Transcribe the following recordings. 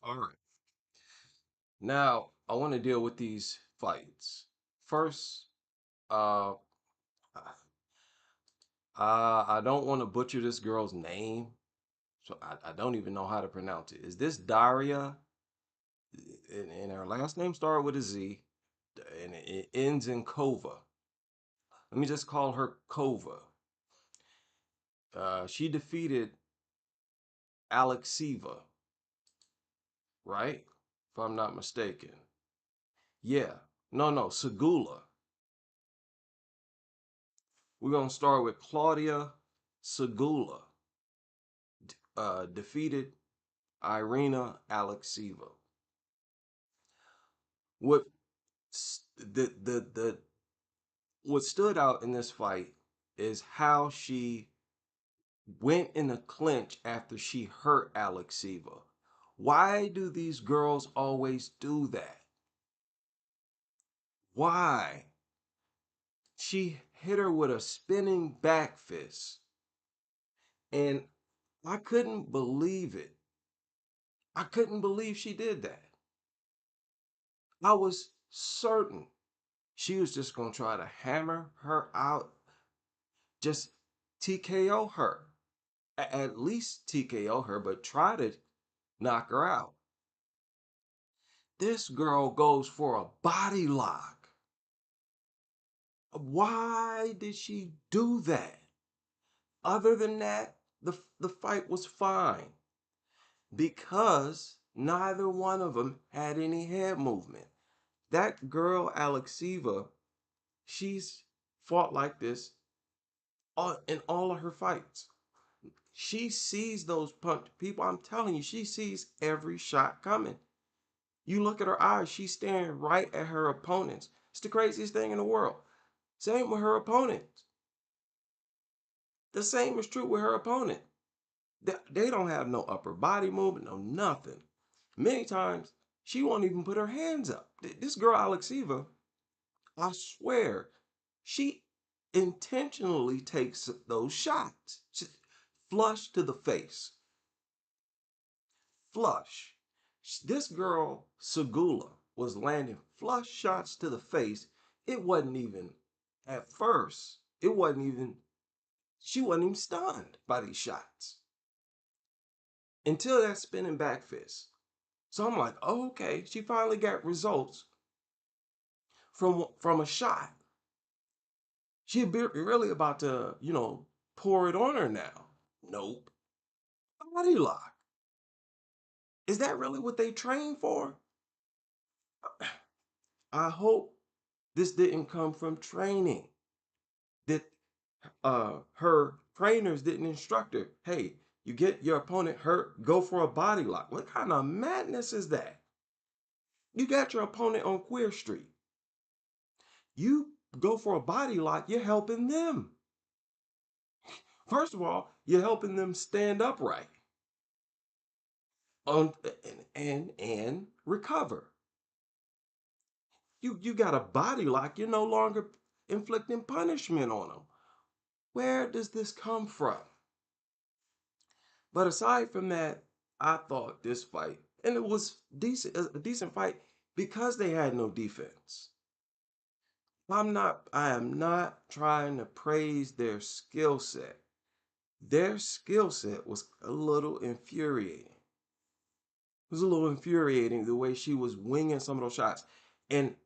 All right. Now I want to deal with these fights. First, uh, I don't want to butcher this girl's name, so I don't even know how to pronounce it. Is this Darya? And her last name started with a Z, and it ends in Kova. Let me just call her Kova. She defeated Alekseeva, right? If I'm not mistaken. Yeah. No, Sygula. We're gonna start with Klaudia Sygula. Defeated Irina Alekseeva. What the what stood out in this fight is how she went in a clinch after she hurt Alekseeva. Why do these girls always do that? Why? She hit her with a spinning back fist, and I couldn't believe it. I couldn't believe she did that. I was certain she was just going to try to hammer her out, just TKO her. At least TKO her, but try to knock her out. This girl goes for a body lock. Why did she do that? Other than that, the fight was fine because neither one of them had any head movement. That girl, Alekseeva, she's fought like this in all of her fights. She sees those punch people. I'm telling you, she sees every shot coming. You look at her eyes, she's staring right at her opponents. It's the craziest thing in the world. Same with her opponents. The same is true with her opponent. They don't have no upper body movement, no nothing. Many times, she won't even put her hands up. This girl, Alekseeva, I swear, she intentionally takes those shots. Flush to the face. Flush. This girl, Sygula, was landing flush shots to the face. It wasn't even, at first, she wasn't even stunned by these shots until that spinning back fist. So I'm like, oh, okay, she finally got results from a shot. She really about to, pour it on her now. Nope. Body lock. Is that really what they train for? I hope this didn't come from training. That her trainers didn't instruct her, hey, you get your opponent hurt, go for a body lock. What kind of madness is that? You got your opponent on Queer Street. You go for a body lock, you're helping them. First of all, you're helping them stand upright on, and recover. You got a body lock, you're no longer inflicting punishment on them. Where does this come from? But aside from that, I thought this fight, and it was a decent fight because they had no defense. I am not trying to praise their skill set. Their skill set was a little infuriating. It was a little infuriating the way she was winging some of those shots. And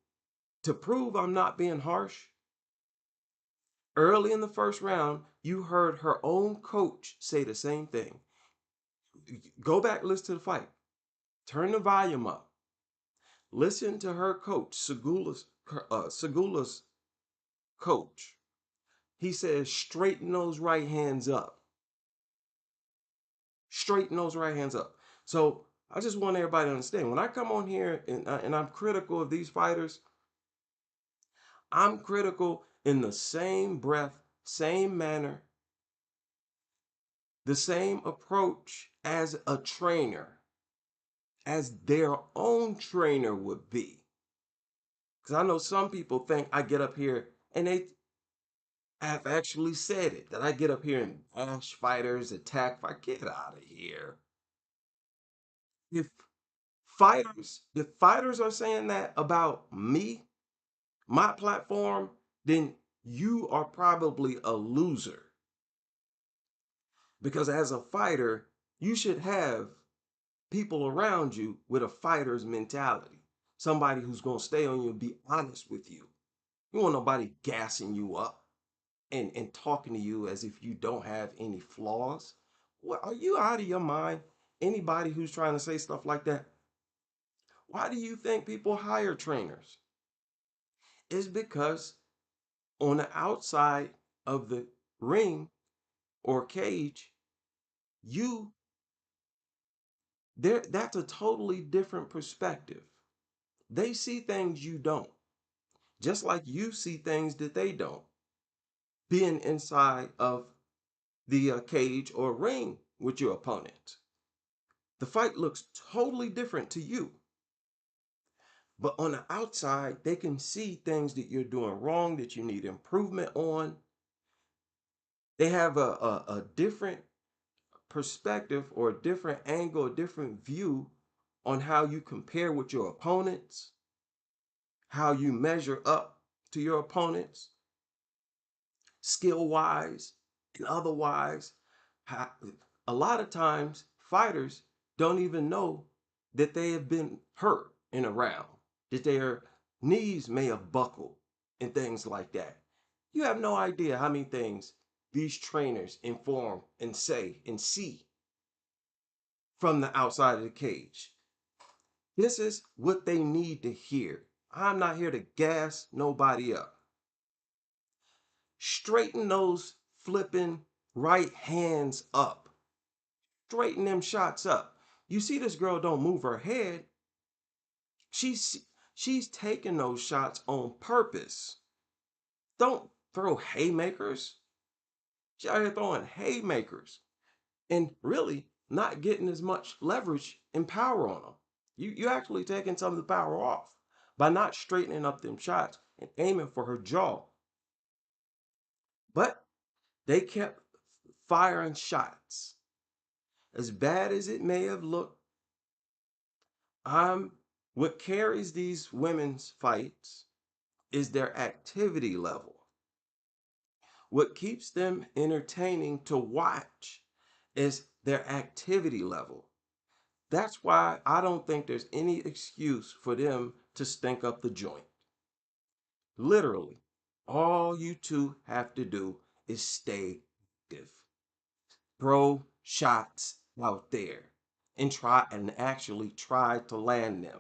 to prove I'm not being harsh, early in the first round, you heard her own coach say the same thing. Go back, listen to the fight. Turn the volume up. Listen to her coach, Sygula's coach. He says, straighten those right hands up. Straighten those right hands up. So I just want everybody to understand, when I come on here and I'm critical of these fighters, I'm critical in the same breath, same manner, the same approach as a trainer, as their own trainer would be. Because I know some people think I get up here and they have actually said it, that I get up here and bash fighters, attack fight. Get out of here. If If fighters are saying that about me, my platform, then you are probably a loser. Because as a fighter, you should have people around you with a fighter's mentality. Somebody who's going to stay on you and be honest with you. You want nobody gassing you up and talking to you as if you don't have any flaws. What, are you out of your mind? Anybody who's trying to say stuff like that, why do you think people hire trainers? It's because on the outside of the ring or cage, you there that's a totally different perspective. They see things you don't, just like you see things that they don't. Being inside of the cage or ring with your opponent, the fight looks totally different to you. But on the outside, they can see things that you're doing wrong, that you need improvement on. They have a different perspective or a different angle, a different view on how you compare with your opponents, how you measure up to your opponents, skill wise and otherwise. A lot of times, fighters don't even know that they have been hurt in a round, that their knees may have buckled and things like that. You have no idea how many things these trainers inform and say and see from the outside of the cage. This is what they need to hear. I'm not here to gas nobody up. Straighten those flipping right hands up. Straighten them shots up. You see this girl don't move her head. She's taking those shots on purpose. Don't throw haymakers. She's out here throwing haymakers and really not getting as much leverage and power on them. You actually taking some of the power off by not straightening up them shots and aiming for her jaw. But they kept firing shots. As bad as it may have looked, what carries these women's fights is their activity level. What keeps them entertaining to watch is their activity level. That's why I don't think there's any excuse for them to stink up the joint. Literally, all you two have to do is stay active. Throw shots out there and actually try to land them.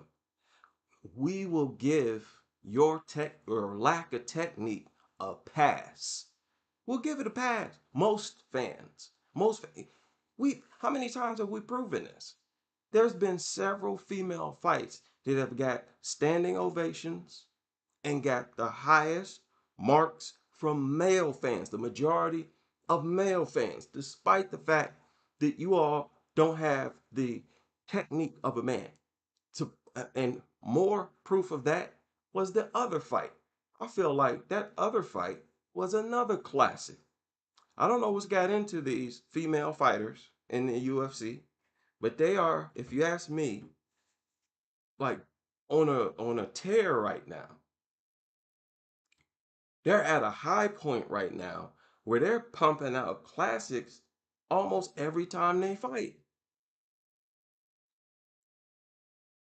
We will give your tech or lack of technique a pass. We'll give it a pass. Most fans, how many times have we proven this? There's been several female fights that have got standing ovations and got the highest marks from male fans, the majority of male fans, despite the fact that you all don't have the technique of a man. And more proof of that was the other fight. I feel like that other fight was another classic. I don't know what's got into these female fighters in the UFC, but they are, if you ask me, like on a tear right now. They're at a high point right now where they're pumping out classics almost every time they fight.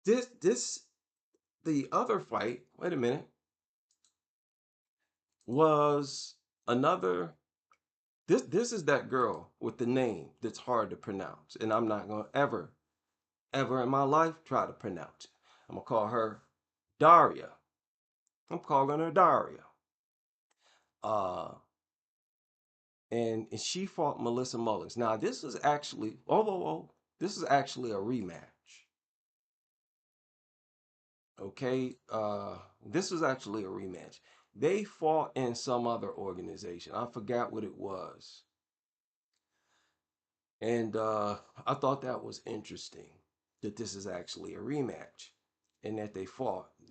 This the other fight, wait a minute, was another this is that girl with the name that's hard to pronounce, and I'm not gonna ever in my life try to pronounce it. I'm gonna call her Darya. I'm calling her Darya. Uh and she fought Melissa Mullins. Now this is actually, although this is actually a rematch. Okay, this was actually a rematch. They fought in some other organization. I forgot what it was. And I thought that was interesting that this is actually a rematch and that they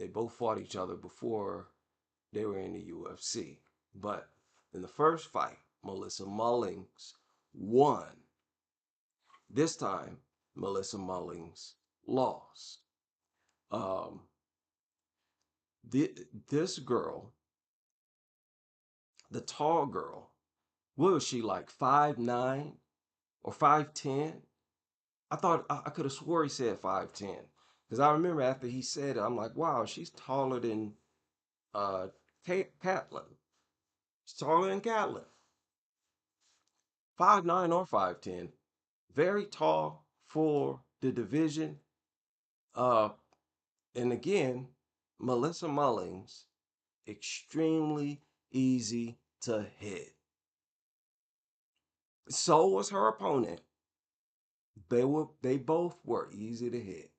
both fought each other before they were in the UFC. But in the first fight, Melissa Mullins won. This time, Melissa Mullins lost. Um, this girl, the tall girl, what was she like 5'9" or 5'10"? I thought I could have swore he said 5'10" because I remember after he said it, I'm like, wow, she's taller than uh Catlin. She's taller than Catlin. 5'9" or 5'10". Very tall for the division. Uh, and again, Melissa Mullins, extremely easy to hit. So was her opponent. They both were easy to hit.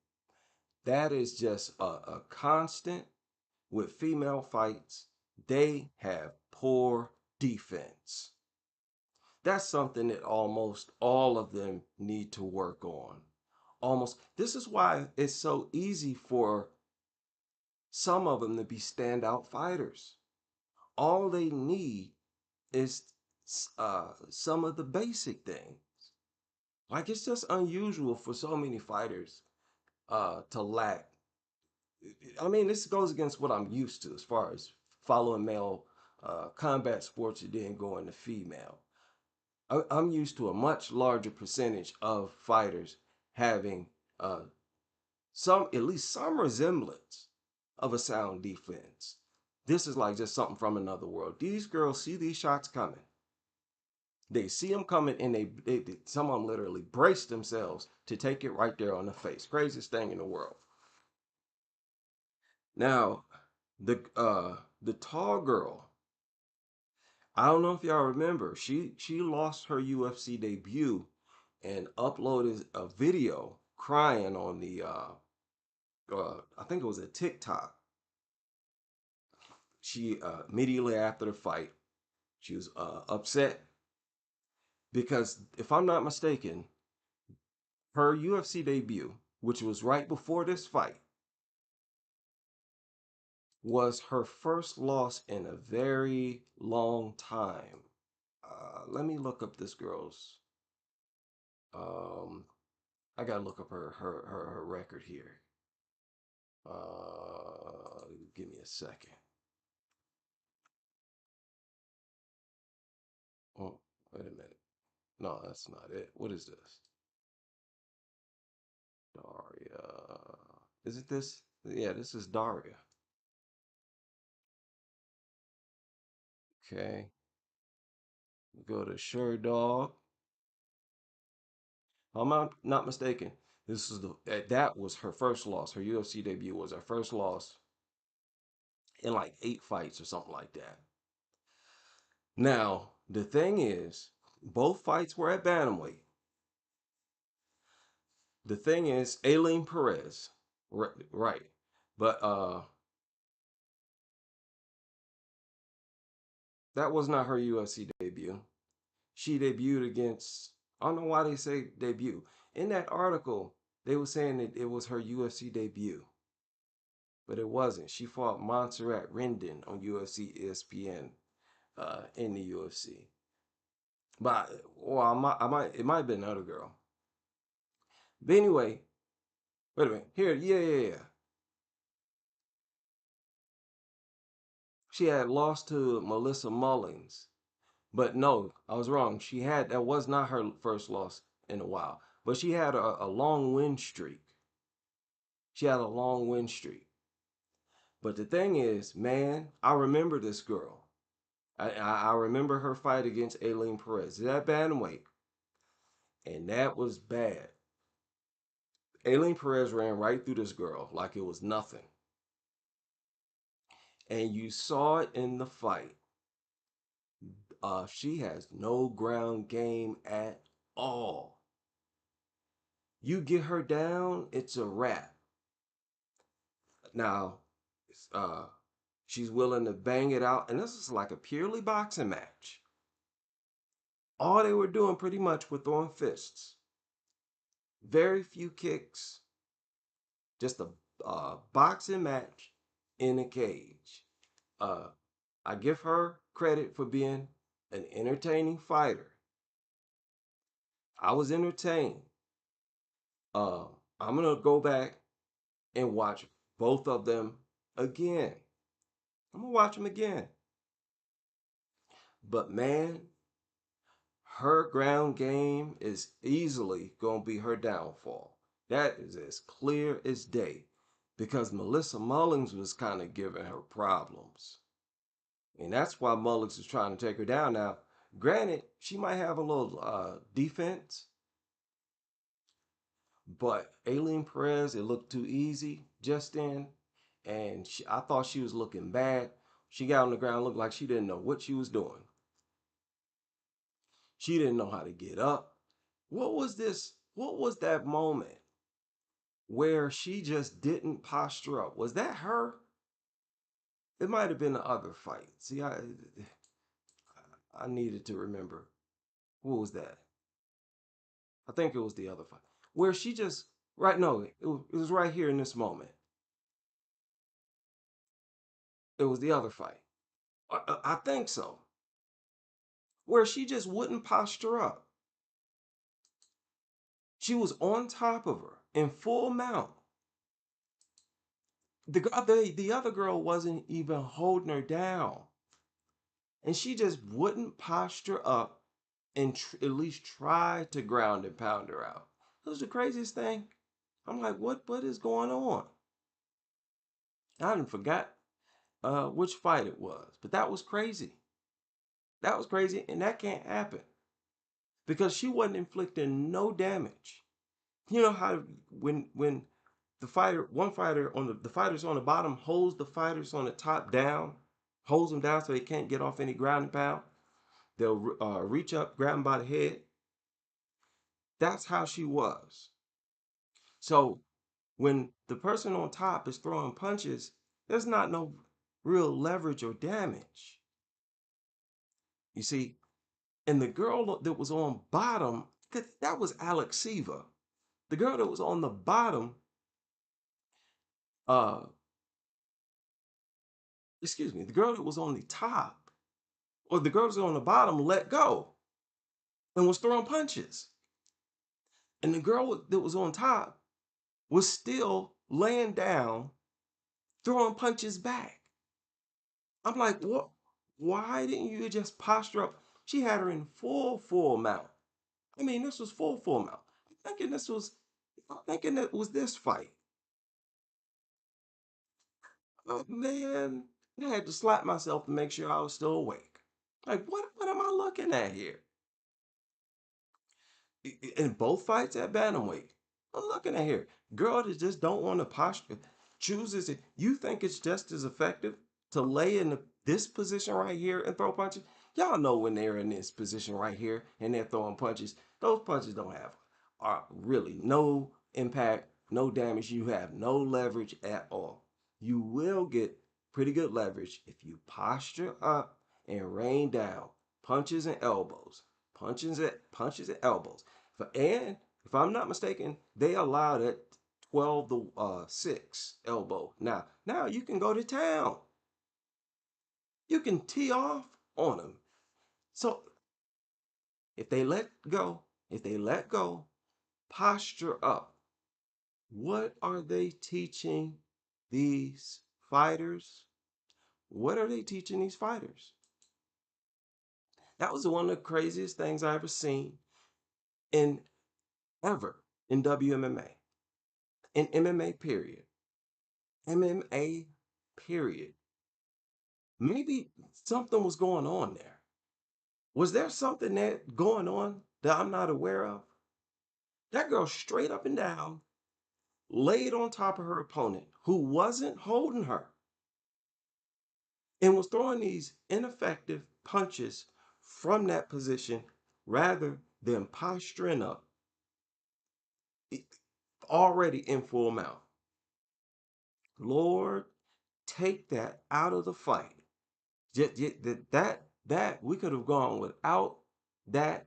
That is just a constant with female fights. They have poor defense. That's something that almost all of them need to work on. Almost. This is why it's so easy for some of them to be standout fighters. All they need is some of the basic things. Like it's just unusual for so many fighters to lack. I mean, this goes against what I'm used to as far as following male combat sports and then going to female. I'm used to a much larger percentage of fighters having some, at least some resemblance of a sound defense. This is like just something from another world. These girls see these shots coming. They see them coming and some of them literally brace themselves to take it right there on the face. Craziest thing in the world. Now, the tall girl, I don't know if y'all remember, she lost her UFC debut and uploaded a video crying on the I think it was a TikTok. She immediately after the fight, she was upset because if I'm not mistaken, her UFC debut, which was right before this fight, was her first loss in a very long time. Let me look up this girl's. Um, I gotta look up her record here. Give me a second. Oh, wait a minute. No, that's not it. What is this? Darya. Is it this? Yeah, this is Darya. Okay. Go to Sure Dog. I'm not mistaken. This is that was her first loss. Her UFC debut was her first loss in like 8 fights or something like that. Now, the thing is, both fights were at bantamweight. The thing is, Aileen Perez, right. But that was not her UFC debut. She debuted against, I don't know why they say debut. In that article, they were saying that it was her UFC debut, but it wasn't. She fought Montserrat Rendon on UFC ESPN in the UFC. But well, it might have been another girl. But anyway, wait a minute. Here, yeah. She had lost to Melissa Mullins. But no, I was wrong. That was not her first loss in a while. But she had a long win streak. She had a long win streak. But the thing is, man, I remember this girl. I remember her fight against Aileen Perez. That bantamweight. And that was bad. Aileen Perez ran right through this girl like it was nothing. And you saw it in the fight. She has no ground game at all. You get her down, it's a wrap. Now, uh, she's willing to bang it out, and this is like a purely boxing match. All they were doing pretty much were throwing fists. Very few kicks. Just a boxing match in a cage. Uh, I give her credit for being an entertaining fighter. I was entertained. Uh, I'm gonna go back and watch both of them again. I'm gonna watch them again. But man, her ground game is easily gonna be her downfall. That is as clear as day. Because Melissa Mullins was kind of giving her problems. And that's why Mullins is trying to take her down now. Granted, she might have a little defense, but Aileen Perez, it looked too easy just then. And I thought she was looking bad. She got on the ground, looked like she didn't know what she was doing. She didn't know how to get up. What was this? What was that moment where she just didn't posture up? Was that her? It might have been the other fight. See, I needed to remember. What was that? I think it was the other fight where she just right. No, it was right here in this moment. It was the other fight. I think so. Where she just wouldn't posture up. She was on top of her in full mount. The other girl wasn't even holding her down, and she just wouldn't posture up and at least try to ground and pound her out. It was the craziest thing. I'm like, what is going on? I didn't forgot which fight it was, but that was crazy. That was crazy, and that can't happen because she wasn't inflicting no damage. You know how when the fighter, one fighter on the fighters on the bottom holds the fighters on the top down, holds them down so they can't get off any ground and pound. They'll reach up, grab them by the head. That's how she was. So when the person on top is throwing punches, there's not no real leverage or damage. You see, and the girl that was on bottom, that was Alekseeva. The girl that was on the bottom, uh, excuse me, the girl that was on the top, or the girl that was on the bottom let go and was throwing punches. And the girl that was on top was still laying down, throwing punches back. I'm like, what? Why didn't you just posture up? She had her in full mount. I mean, this was full mount. I'm thinking that was this fight. Oh man, I had to slap myself to make sure I was still awake. Like, what am I looking at here? In both fights at bantamweight, I'm looking at here. Girl that just don't want to posture chooses it. You think it's just as effective to lay in this position right here and throw punches? Y'all know when they're in this position right here and they're throwing punches, those punches don't have really no impact, no damage. You have no leverage at all. You will get pretty good leverage if you posture up and rain down punches and elbows, punches and elbows. And if I'm not mistaken, they allow that 12 to 6 elbow. Now you can go to town. You can tee off on them. So if they let go, posture up. What are they teaching these fighters? What are they teaching these fighters? That was one of the craziest things I ever seen in ever in WMMA. In MMA period. MMA period. Maybe something was going on there. Was there something that going on that I'm not aware of? That girl straight up and down laid on top of her opponent who wasn't holding her and was throwing these ineffective punches from that position rather than posturing up already in full mount. Lord, take that out of the fight. That we could have gone without that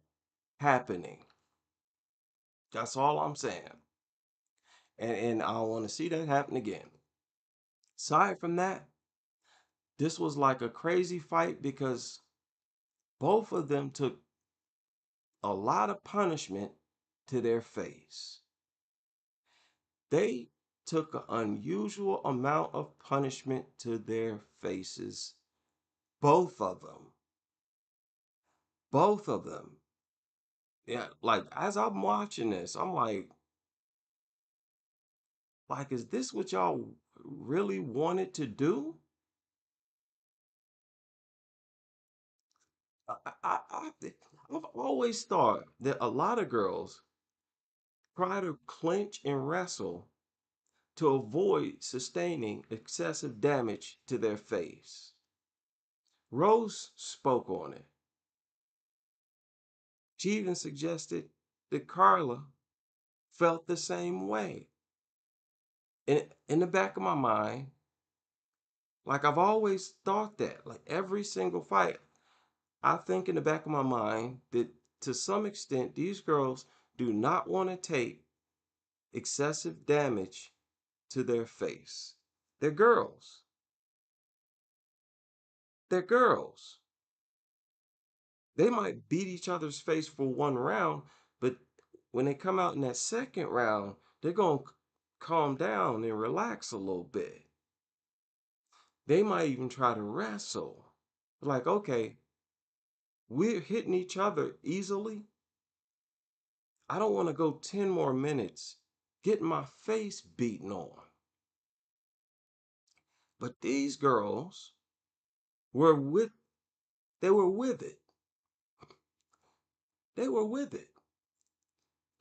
happening. That's all I'm saying. And I want to see that happen again. Aside from that, this was like a crazy fight because both of them took a lot of punishment to their face. They took an unusual amount of punishment to their faces. Both of them. Both of them. Yeah, like as I'm watching this, I'm like, is this what y'all really wanted to do? I've always thought that a lot of girls try to clinch and wrestle to avoid sustaining excessive damage to their face. Rose spoke on it. She even suggested that Carla felt the same way. In the back of my mind, like I've always thought that, like every single fight, I think in the back of my mind that to some extent these girls do not want to take excessive damage to their face. They're girls. They're girls. They might beat each other's face for one round, but when they come out in that second round, they're going to calm down and relax a little bit. They might even try to wrestle. Like, okay, we're hitting each other easily. I don't want to go 10 more minutes getting my face beaten on. But these girls were with they were with it. They were with it.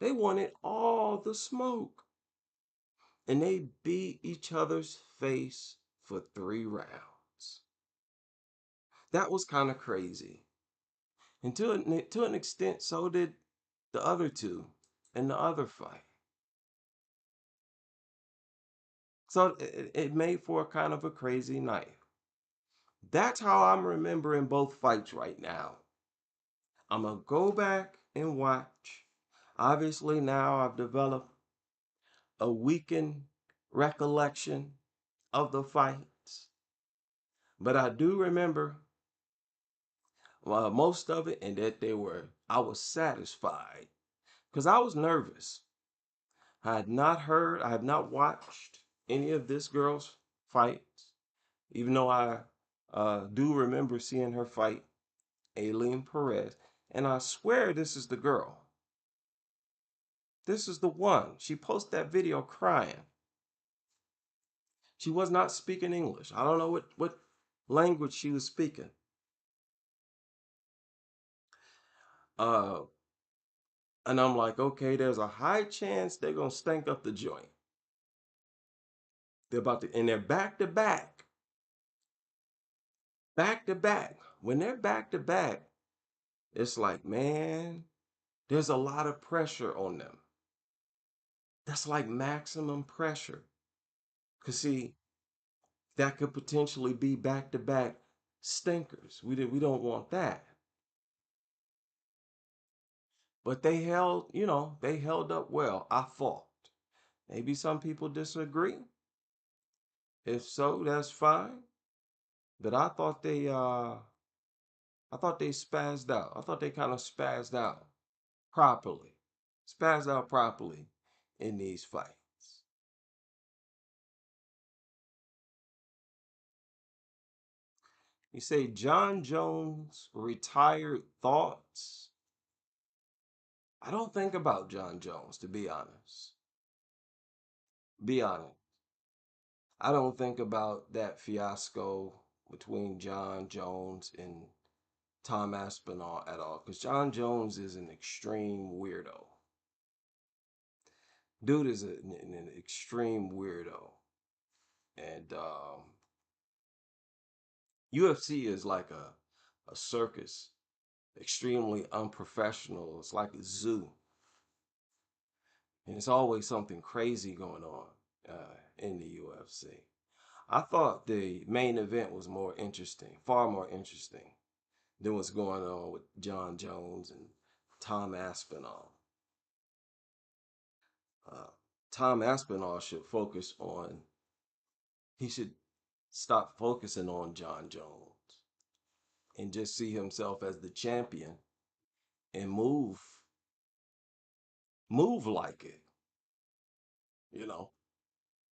They wanted all the smoke. And they beat each other's face for 3 rounds. That was kind of crazy. And to an extent, so did the other two in the other fight. So it made for a kind of a crazy night. That's how I'm remembering both fights right now. I'm going to go back and watch. Obviously, now I've developed a weakened recollection of the fights. But I do remember most of it, and that I was satisfied because I was nervous. I had not watched any of this girl's fights, even though I do remember seeing her fight Aileen Perez. And I swear this is the girl. This is the one. She posted that video crying. She was not speaking English. I don't know what language she was speaking. Uh, and I'm like, okay, there's a high chance they're gonna stink up the joint. And they're back to back, back to back. When they're back to back, it's like, man, there's a lot of pressure on them. That's like maximum pressure. Cause see, that could potentially be back to back stinkers. We don't want that. But they held up well. I thought. Maybe some people disagree. If so, that's fine. But I thought they spazzed out. I thought they kind of spazzed out properly. Spazzed out properly in these fights. You say John Jones retired thoughts? I don't think about John Jones, to be honest. Be honest. I don't think about that fiasco between John Jones and Tom Aspinall at all, because John Jones is an extreme weirdo. Dude is an extreme weirdo. And UFC is like a circus, extremely unprofessional. It's like a zoo. And it's always something crazy going on in the UFC. I thought the main event was more interesting, far more interesting than what's going on with John Jones and Tom Aspinall. Uh, Tom Aspinall should he should stop focusing on John Jones and just see himself as the champion and move like it, you know.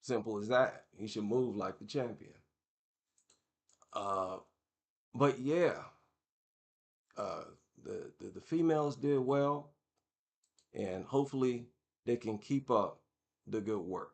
Simple as that. He should move like the champion. Uh, but yeah, uh, the females did well, and hopefully they can keep up the good work.